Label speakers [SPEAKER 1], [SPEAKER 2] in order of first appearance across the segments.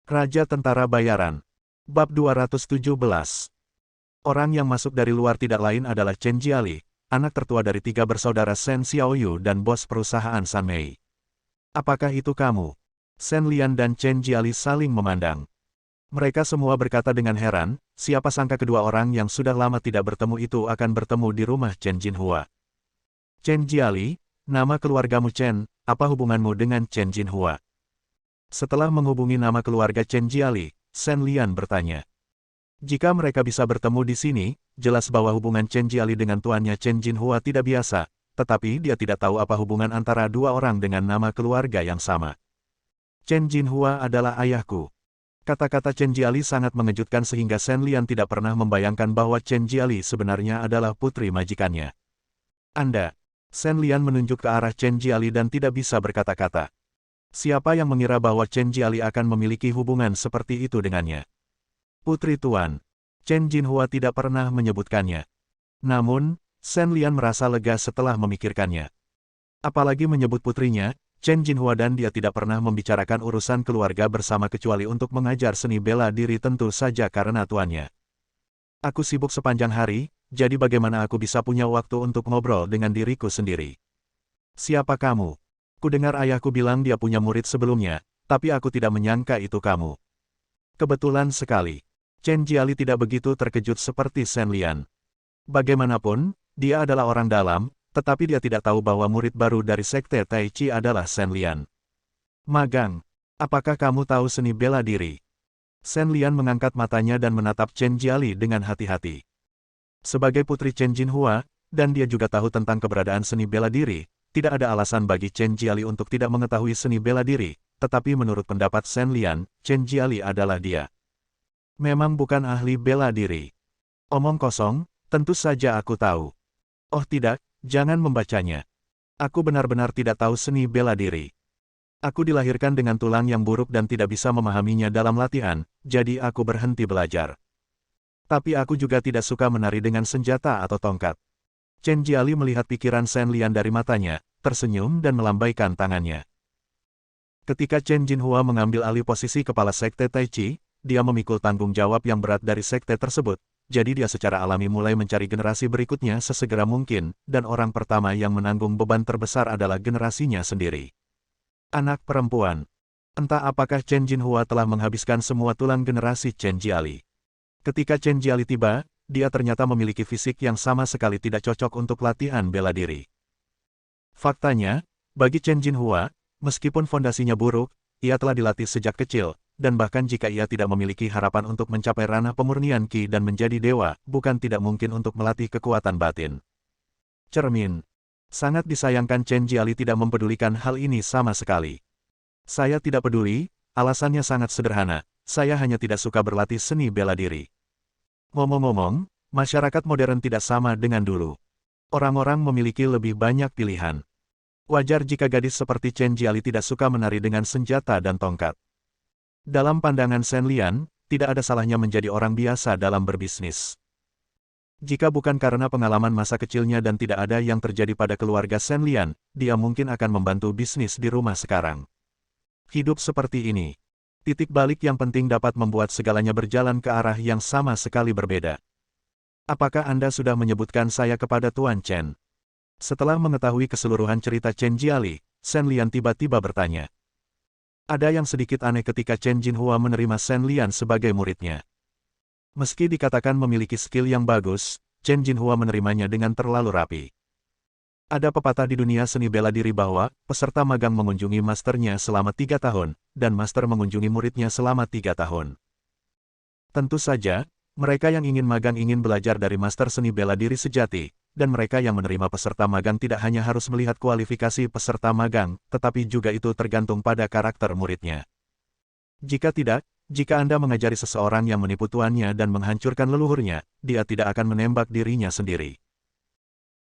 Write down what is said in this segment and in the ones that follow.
[SPEAKER 1] Raja Tentara Bayaran. Bab 217. Orang yang masuk dari luar tidak lain adalah Chen Jiali, anak tertua dari 3 bersaudara Shen Xiaoyu dan bos perusahaan San Mei. Apakah itu kamu? Shen Lian dan Chen Jiali saling memandang. Mereka semua berkata dengan heran, siapa sangka kedua orang yang sudah lama tidak bertemu itu akan bertemu di rumah Chen Jinhua. Chen Jiali, nama keluargamu Chen, apa hubunganmu dengan Chen Jinhua? Setelah menghubungi nama keluarga Chen Jiali, Shen Lian bertanya. Jika mereka bisa bertemu di sini, jelas bahwa hubungan Chen Jiali dengan tuannya Chen Jinhua tidak biasa, tetapi dia tidak tahu apa hubungan antara dua orang dengan nama keluarga yang sama. Chen Jinhua adalah ayahku. Kata-kata Chen Jiali sangat mengejutkan sehingga Shen Lian tidak pernah membayangkan bahwa Chen Jiali sebenarnya adalah putri majikannya. Anda, Shen Lian menunjuk ke arah Chen Jiali dan tidak bisa berkata-kata. Siapa yang mengira bahwa Chen Jiali akan memiliki hubungan seperti itu dengannya? Putri Tuan. Chen Jinhua tidak pernah menyebutkannya. Namun, Shen Lian merasa lega setelah memikirkannya. Apalagi menyebut putrinya, Chen Jinhua dan dia tidak pernah membicarakan urusan keluarga bersama kecuali untuk mengajar seni bela diri tentu saja karena tuannya. Aku sibuk sepanjang hari, jadi bagaimana aku bisa punya waktu untuk ngobrol dengan diriku sendiri? Siapa kamu? Kudengar ayahku bilang dia punya murid sebelumnya, tapi aku tidak menyangka itu kamu. Kebetulan sekali. Chen Jiali tidak begitu terkejut seperti Shen Lian. Bagaimanapun, dia adalah orang dalam, tetapi dia tidak tahu bahwa murid baru dari Sekte Tai Chi adalah Shen Lian. Magang, apakah kamu tahu seni bela diri? Shen Lian mengangkat matanya dan menatap Chen Jiali dengan hati-hati. Sebagai putri Chen Jinhua, dan dia juga tahu tentang keberadaan seni bela diri, tidak ada alasan bagi Chen Jiali untuk tidak mengetahui seni bela diri, tetapi menurut pendapat Shen Lian, Chen Jiali adalah dia. Memang bukan ahli bela diri. Omong kosong, tentu saja aku tahu. Oh tidak, jangan membacanya. Aku benar-benar tidak tahu seni bela diri. Aku dilahirkan dengan tulang yang buruk dan tidak bisa memahaminya dalam latihan, jadi aku berhenti belajar. Tapi aku juga tidak suka menari dengan senjata atau tongkat. Chen Jiali melihat pikiran Shen Lian dari matanya, tersenyum dan melambaikan tangannya. Ketika Chen Jinhua mengambil alih posisi kepala Sekte Tai Chi, dia memikul tanggung jawab yang berat dari sekte tersebut, jadi dia secara alami mulai mencari generasi berikutnya sesegera mungkin, dan orang pertama yang menanggung beban terbesar adalah generasinya sendiri. Anak perempuan. Entah apakah Chen Jinhua telah menghabiskan semua tulang generasi Chen Jiali. Ketika Chen Jiali tiba, dia ternyata memiliki fisik yang sama sekali tidak cocok untuk latihan bela diri. Faktanya, bagi Chen Jinhua, meskipun fondasinya buruk, ia telah dilatih sejak kecil, dan bahkan jika ia tidak memiliki harapan untuk mencapai ranah pemurnian Qi dan menjadi dewa, bukan tidak mungkin untuk melatih kekuatan batin. Cermin. Sangat disayangkan Chen Jiali tidak mempedulikan hal ini sama sekali. Saya tidak peduli, alasannya sangat sederhana, saya hanya tidak suka berlatih seni bela diri. Ngomong-ngomong, masyarakat modern tidak sama dengan dulu. Orang-orang memiliki lebih banyak pilihan. Wajar jika gadis seperti Chen Jiali tidak suka menari dengan senjata dan tongkat. Dalam pandangan Shen Lian, tidak ada salahnya menjadi orang biasa dalam berbisnis. Jika bukan karena pengalaman masa kecilnya dan tidak ada yang terjadi pada keluarga Shen Lian, dia mungkin akan membantu bisnis di rumah sekarang. Hidup seperti ini. Titik balik yang penting dapat membuat segalanya berjalan ke arah yang sama sekali berbeda. Apakah Anda sudah menyebutkan saya kepada Tuan Chen? Setelah mengetahui keseluruhan cerita Chen Jiali, Shen Lian tiba-tiba bertanya. Ada yang sedikit aneh ketika Chen Jinhua menerima Shen Lian sebagai muridnya. Meski dikatakan memiliki skill yang bagus, Chen Jinhua menerimanya dengan terlalu rapi. Ada pepatah di dunia seni bela diri bahwa, peserta magang mengunjungi masternya selama 3 tahun, dan master mengunjungi muridnya selama 3 tahun. Tentu saja, mereka yang ingin magang ingin belajar dari master seni bela diri sejati, dan mereka yang menerima peserta magang tidak hanya harus melihat kualifikasi peserta magang, tetapi juga itu tergantung pada karakter muridnya. Jika tidak, jika Anda mengajari seseorang yang menipu tuannya dan menghancurkan leluhurnya, dia tidak akan menembak dirinya sendiri.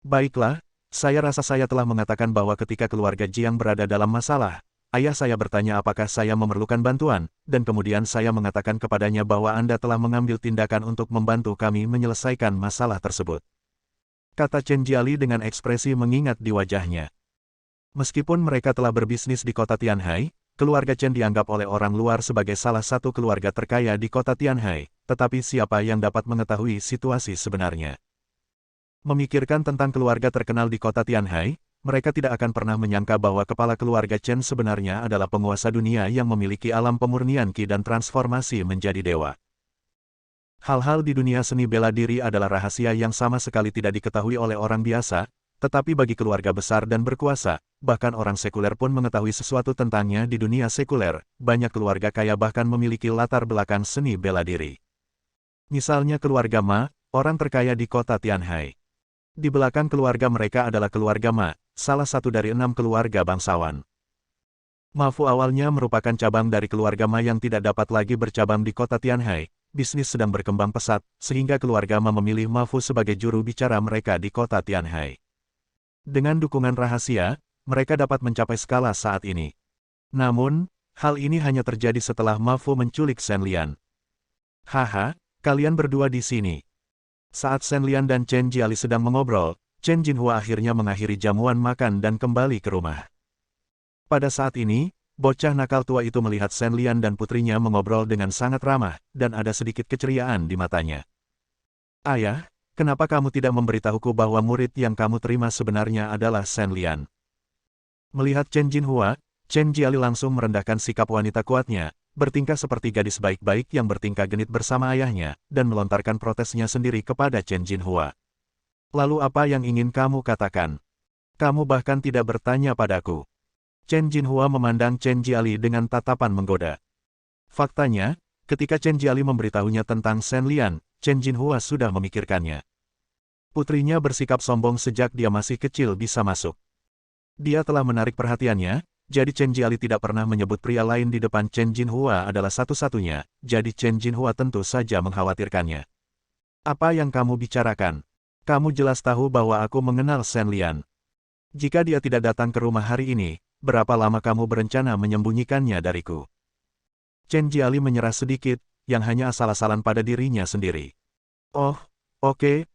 [SPEAKER 1] Baiklah, saya rasa saya telah mengatakan bahwa ketika keluarga Jiang berada dalam masalah, ayah saya bertanya apakah saya memerlukan bantuan, dan kemudian saya mengatakan kepadanya bahwa Anda telah mengambil tindakan untuk membantu kami menyelesaikan masalah tersebut. Kata Chen Jiali dengan ekspresi mengingat di wajahnya. Meskipun mereka telah berbisnis di kota Tianhai, keluarga Chen dianggap oleh orang luar sebagai salah satu keluarga terkaya di kota Tianhai, tetapi siapa yang dapat mengetahui situasi sebenarnya? Memikirkan tentang keluarga terkenal di kota Tianhai, mereka tidak akan pernah menyangka bahwa kepala keluarga Chen sebenarnya adalah penguasa dunia yang memiliki alam pemurnian Qi dan transformasi menjadi dewa. Hal-hal di dunia seni bela diri adalah rahasia yang sama sekali tidak diketahui oleh orang biasa, tetapi bagi keluarga besar dan berkuasa, bahkan orang sekuler pun mengetahui sesuatu tentangnya di dunia sekuler. Banyak keluarga kaya bahkan memiliki latar belakang seni bela diri. Misalnya keluarga Ma, orang terkaya di kota Tianhai. Di belakang keluarga mereka adalah keluarga Ma, salah satu dari 6 keluarga bangsawan. Ma Fu awalnya merupakan cabang dari keluarga Ma yang tidak dapat lagi bercabang di kota Tianhai. Bisnis sedang berkembang pesat, sehingga keluarga Ma memilih Ma Fu sebagai juru bicara mereka di kota Tianhai. Dengan dukungan rahasia, mereka dapat mencapai skala saat ini. Namun, hal ini hanya terjadi setelah Ma Fu menculik Shen Lian. Haha, kalian berdua di sini. Saat Shen Lian dan Chen Jiali sedang mengobrol, Chen Jinhua akhirnya mengakhiri jamuan makan dan kembali ke rumah. Pada saat ini, bocah nakal tua itu melihat Shen Lian dan putrinya mengobrol dengan sangat ramah, dan ada sedikit keceriaan di matanya. Ayah, kenapa kamu tidak memberitahuku bahwa murid yang kamu terima sebenarnya adalah Shen Lian? Melihat Chen Jinhua, Chen Jiali langsung merendahkan sikap wanita kuatnya, bertingkah seperti gadis baik-baik yang bertingkah genit bersama ayahnya, dan melontarkan protesnya sendiri kepada Chen Jinhua. Lalu apa yang ingin kamu katakan? Kamu bahkan tidak bertanya padaku. Chen Jinhua memandang Chen Jiali dengan tatapan menggoda. Faktanya, ketika Chen Jiali memberitahunya tentang Shen Lian, Chen Jinhua sudah memikirkannya. Putrinya bersikap sombong sejak dia masih kecil bisa masuk. Dia telah menarik perhatiannya, jadi Chen Jiali tidak pernah menyebut pria lain di depan Chen Jinhua adalah satu-satunya, jadi Chen Jinhua tentu saja mengkhawatirkannya. Apa yang kamu bicarakan? Kamu jelas tahu bahwa aku mengenal Shen Lian. Jika dia tidak datang ke rumah hari ini, berapa lama kamu berencana menyembunyikannya dariku? Chen Jiali menyerah sedikit, yang hanya asal-asalan pada dirinya sendiri. Oh, oke,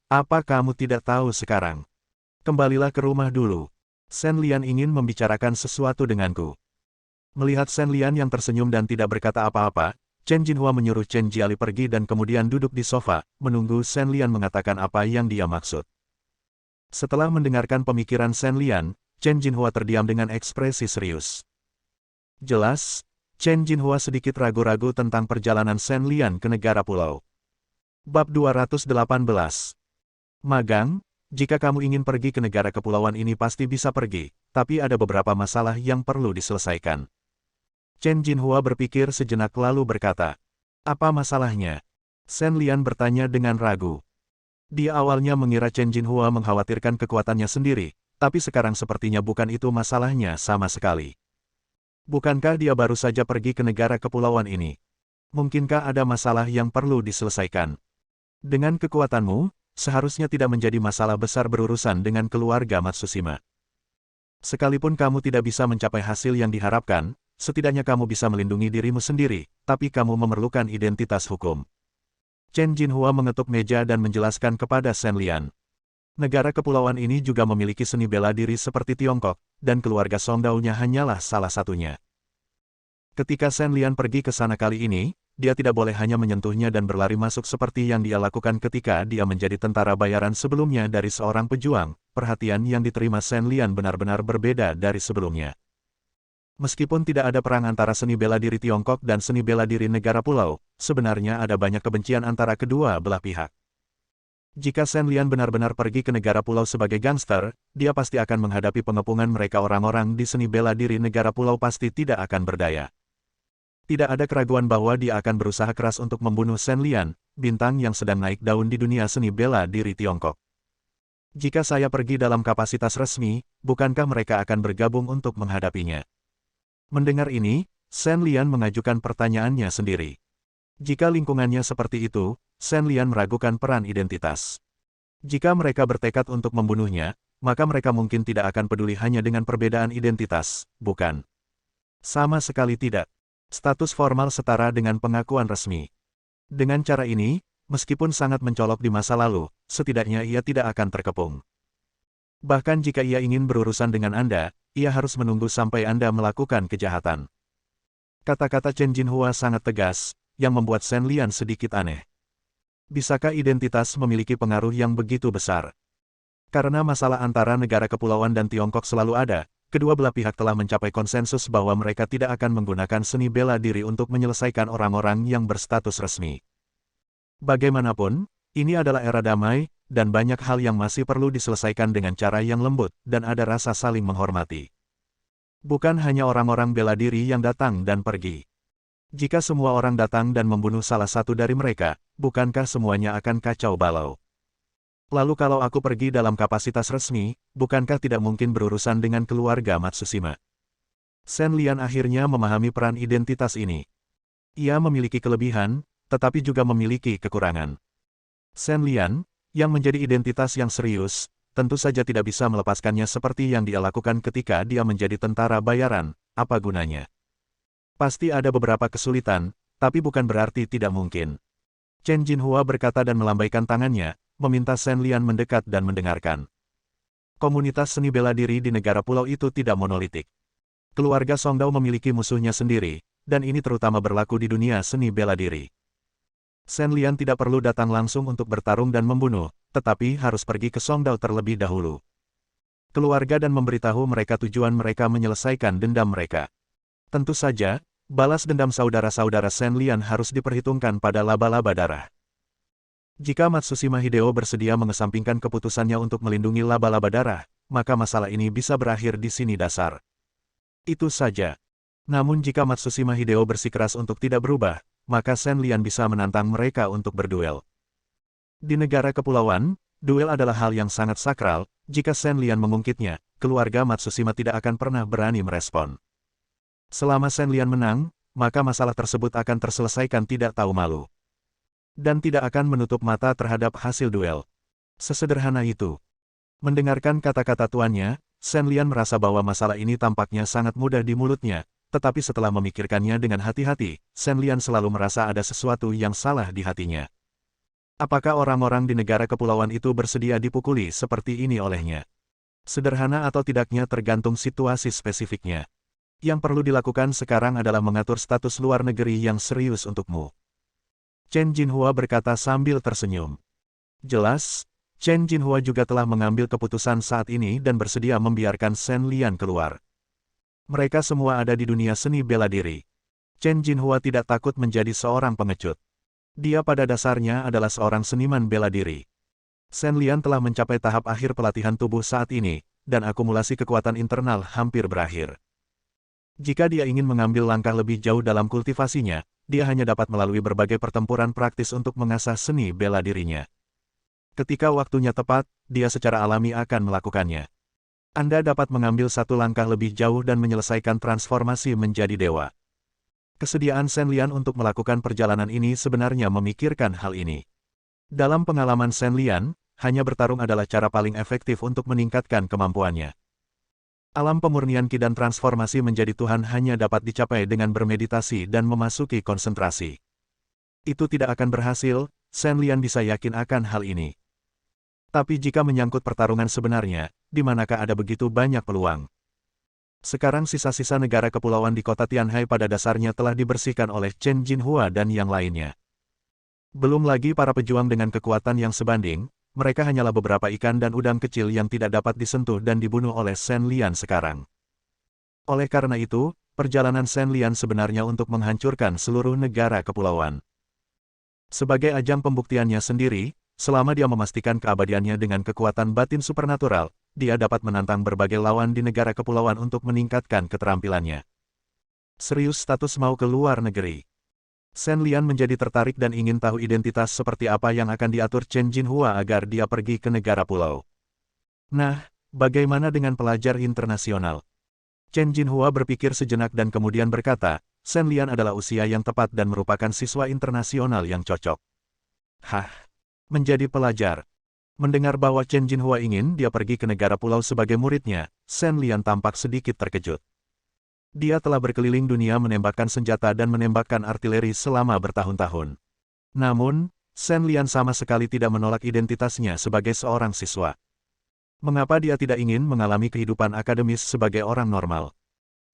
[SPEAKER 1] apa kamu tidak tahu sekarang? Kembalilah ke rumah dulu. Shen Lian ingin membicarakan sesuatu denganku. Melihat Shen Lian yang tersenyum dan tidak berkata apa-apa, Chen Jinhua menyuruh Chen Jiali pergi dan kemudian duduk di sofa, menunggu Shen Lian mengatakan apa yang dia maksud. Setelah mendengarkan pemikiran Shen Lian, Chen Jinhua terdiam dengan ekspresi serius. Jelas, Chen Jinhua sedikit ragu-ragu tentang perjalanan Shen Lian ke negara pulau. Bab 218. Magang, jika kamu ingin pergi ke negara kepulauan ini pasti bisa pergi, tapi ada beberapa masalah yang perlu diselesaikan. Chen Jinhua berpikir sejenak lalu berkata, apa masalahnya? Shen Lian bertanya dengan ragu. Dia awalnya mengira Chen Jinhua mengkhawatirkan kekuatannya sendiri, tapi sekarang sepertinya bukan itu masalahnya sama sekali. Bukankah dia baru saja pergi ke negara kepulauan ini? Mungkinkah ada masalah yang perlu diselesaikan? Dengan kekuatanmu, seharusnya tidak menjadi masalah besar berurusan dengan keluarga Matsushima. Sekalipun kamu tidak bisa mencapai hasil yang diharapkan, setidaknya kamu bisa melindungi dirimu sendiri, tapi kamu memerlukan identitas hukum. Chen Jinhua mengetuk meja dan menjelaskan kepada Shen Lian. Negara kepulauan ini juga memiliki seni bela diri seperti Tiongkok, dan keluarga Songdao-nya hanyalah salah satunya. Ketika Shen Lian pergi ke sana kali ini, dia tidak boleh hanya menyentuhnya dan berlari masuk seperti yang dia lakukan ketika dia menjadi tentara bayaran sebelumnya dari seorang pejuang. Perhatian yang diterima Shen Lian benar-benar berbeda dari sebelumnya. Meskipun tidak ada perang antara seni bela diri Tiongkok dan seni bela diri negara pulau, sebenarnya ada banyak kebencian antara kedua belah pihak. Jika Shen Lian benar-benar pergi ke negara pulau sebagai gangster, dia pasti akan menghadapi pengepungan mereka. Orang-orang di seni bela diri negara pulau pasti tidak akan berdaya. Tidak ada keraguan bahwa dia akan berusaha keras untuk membunuh Shen Lian, bintang yang sedang naik daun di dunia seni bela diri Tiongkok. Jika saya pergi dalam kapasitas resmi, bukankah mereka akan bergabung untuk menghadapinya? Mendengar ini, Shen Lian mengajukan pertanyaannya sendiri. Jika lingkungannya seperti itu, Shen Lian meragukan peran identitas. Jika mereka bertekad untuk membunuhnya, maka mereka mungkin tidak akan peduli hanya dengan perbedaan identitas, bukan? Sama sekali tidak. Status formal setara dengan pengakuan resmi. Dengan cara ini, meskipun sangat mencolok di masa lalu, setidaknya ia tidak akan terkepung. Bahkan jika ia ingin berurusan dengan Anda, ia harus menunggu sampai Anda melakukan kejahatan. Kata-kata Chen Jinhua sangat tegas, yang membuat Shen Lian sedikit aneh. Bisakah identitas memiliki pengaruh yang begitu besar? Karena masalah antara negara kepulauan dan Tiongkok selalu ada, kedua belah pihak telah mencapai konsensus bahwa mereka tidak akan menggunakan seni bela diri untuk menyelesaikan orang-orang yang berstatus resmi. Bagaimanapun, ini adalah era damai, dan banyak hal yang masih perlu diselesaikan dengan cara yang lembut, dan ada rasa saling menghormati. Bukan hanya orang-orang bela diri yang datang dan pergi. Jika semua orang datang dan membunuh salah satu dari mereka, bukankah semuanya akan kacau balau? Lalu kalau aku pergi dalam kapasitas resmi, bukankah tidak mungkin berurusan dengan keluarga Matsushima? Shen Lian akhirnya memahami peran identitas ini. Ia memiliki kelebihan, tetapi juga memiliki kekurangan. Shen Lian, yang menjadi identitas yang serius, tentu saja tidak bisa melepaskannya seperti yang dia lakukan ketika dia menjadi tentara bayaran, apa gunanya? Pasti ada beberapa kesulitan, tapi bukan berarti tidak mungkin. Chen Jinhua berkata dan melambaikan tangannya, meminta Shen Lian mendekat dan mendengarkan. Komunitas seni bela diri di negara pulau itu tidak monolitik. Keluarga Songdao memiliki musuhnya sendiri, dan ini terutama berlaku di dunia seni bela diri. Shen Lian tidak perlu datang langsung untuk bertarung dan membunuh, tetapi harus pergi ke Songdao terlebih dahulu. Keluarga dan memberitahu mereka tujuan mereka menyelesaikan dendam mereka. Tentu saja, balas dendam saudara-saudara Shen Lian harus diperhitungkan pada laba-laba darah. Jika Matsushima Hideo bersedia mengesampingkan keputusannya untuk melindungi laba-laba darah, maka masalah ini bisa berakhir di sini dasar. Itu saja. Namun jika Matsushima Hideo bersikeras untuk tidak berubah, maka Shen Lian bisa menantang mereka untuk berduel. Di negara kepulauan, duel adalah hal yang sangat sakral, jika Shen Lian mengungkitnya, keluarga Matsushima tidak akan pernah berani merespon. Selama Shen Lian menang, maka masalah tersebut akan terselesaikan tidak tahu malu. Dan tidak akan menutup mata terhadap hasil duel. Sesederhana itu. Mendengarkan kata-kata tuannya, Shen Lian merasa bahwa masalah ini tampaknya sangat mudah di mulutnya, tetapi setelah memikirkannya dengan hati-hati, Shen Lian selalu merasa ada sesuatu yang salah di hatinya. Apakah orang-orang di negara kepulauan itu bersedia dipukuli seperti ini olehnya? Sederhana atau tidaknya tergantung situasi spesifiknya. Yang perlu dilakukan sekarang adalah mengatur status luar negeri yang serius untukmu. Chen Jinhua berkata sambil tersenyum. Jelas, Chen Jinhua juga telah mengambil keputusan saat ini dan bersedia membiarkan Shen Lian keluar. Mereka semua ada di dunia seni bela diri. Chen Jinhua tidak takut menjadi seorang pengecut. Dia pada dasarnya adalah seorang seniman bela diri. Shen Lian telah mencapai tahap akhir pelatihan tubuh saat ini, dan akumulasi kekuatan internal hampir berakhir. Jika dia ingin mengambil langkah lebih jauh dalam kultivasinya, dia hanya dapat melalui berbagai pertempuran praktis untuk mengasah seni bela dirinya. Ketika waktunya tepat, dia secara alami akan melakukannya. Anda dapat mengambil satu langkah lebih jauh dan menyelesaikan transformasi menjadi dewa. Kesediaan Shen Lian untuk melakukan perjalanan ini sebenarnya memikirkan hal ini. Dalam pengalaman Shen Lian, hanya bertarung adalah cara paling efektif untuk meningkatkan kemampuannya. Alam pemurnian Ki dan transformasi menjadi Tuhan hanya dapat dicapai dengan bermeditasi dan memasuki konsentrasi. Itu tidak akan berhasil, Shen Lian bisa yakin akan hal ini. Tapi jika menyangkut pertarungan sebenarnya, di manakah ada begitu banyak peluang? Sekarang sisa-sisa negara kepulauan di kota Tianhai pada dasarnya telah dibersihkan oleh Chen Jinhua dan yang lainnya. Belum lagi para pejuang dengan kekuatan yang sebanding, mereka hanyalah beberapa ikan dan udang kecil yang tidak dapat disentuh dan dibunuh oleh Shen Lian sekarang. Oleh karena itu, perjalanan Shen Lian sebenarnya untuk menghancurkan seluruh negara kepulauan. Sebagai ajang pembuktiannya sendiri, selama dia memastikan keabadiannya dengan kekuatan batin supernatural, dia dapat menantang berbagai lawan di negara kepulauan untuk meningkatkan keterampilannya. Serius status mau ke luar negeri. Shen Lian menjadi tertarik dan ingin tahu identitas seperti apa yang akan diatur Chen Jinhua agar dia pergi ke negara pulau. Nah, bagaimana dengan pelajar internasional? Chen Jinhua berpikir sejenak dan kemudian berkata, Shen Lian adalah usia yang tepat dan merupakan siswa internasional yang cocok. Hah? Menjadi pelajar. Mendengar bahwa Chen Jinhua ingin dia pergi ke negara pulau sebagai muridnya, Shen Lian tampak sedikit terkejut. Dia telah berkeliling dunia menembakkan senjata dan menembakkan artileri selama bertahun-tahun. Namun, Shen Lian sama sekali tidak menolak identitasnya sebagai seorang siswa. Mengapa dia tidak ingin mengalami kehidupan akademis sebagai orang normal?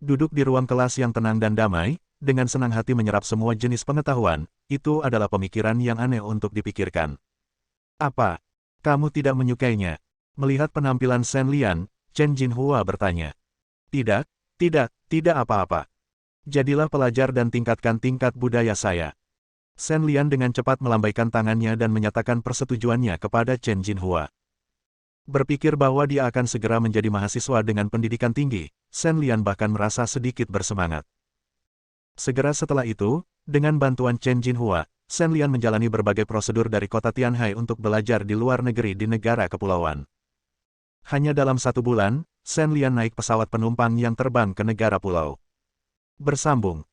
[SPEAKER 1] Duduk di ruang kelas yang tenang dan damai, dengan senang hati menyerap semua jenis pengetahuan, itu adalah pemikiran yang aneh untuk dipikirkan. Apa? Kamu tidak menyukainya? Melihat penampilan Shen Lian, Chen Jinhua bertanya. Tidak, tidak apa-apa. Jadilah pelajar dan tingkatkan tingkat budaya saya. Shen Lian dengan cepat melambaikan tangannya dan menyatakan persetujuannya kepada Chen Jinhua. Berpikir bahwa dia akan segera menjadi mahasiswa dengan pendidikan tinggi, Shen Lian bahkan merasa sedikit bersemangat. Segera setelah itu, dengan bantuan Chen Jinhua, Shen Lian menjalani berbagai prosedur dari kota Tianhai untuk belajar di luar negeri di negara kepulauan. Hanya dalam 1 bulan, Shen Lian naik pesawat penumpang yang terbang ke negara pulau. Bersambung,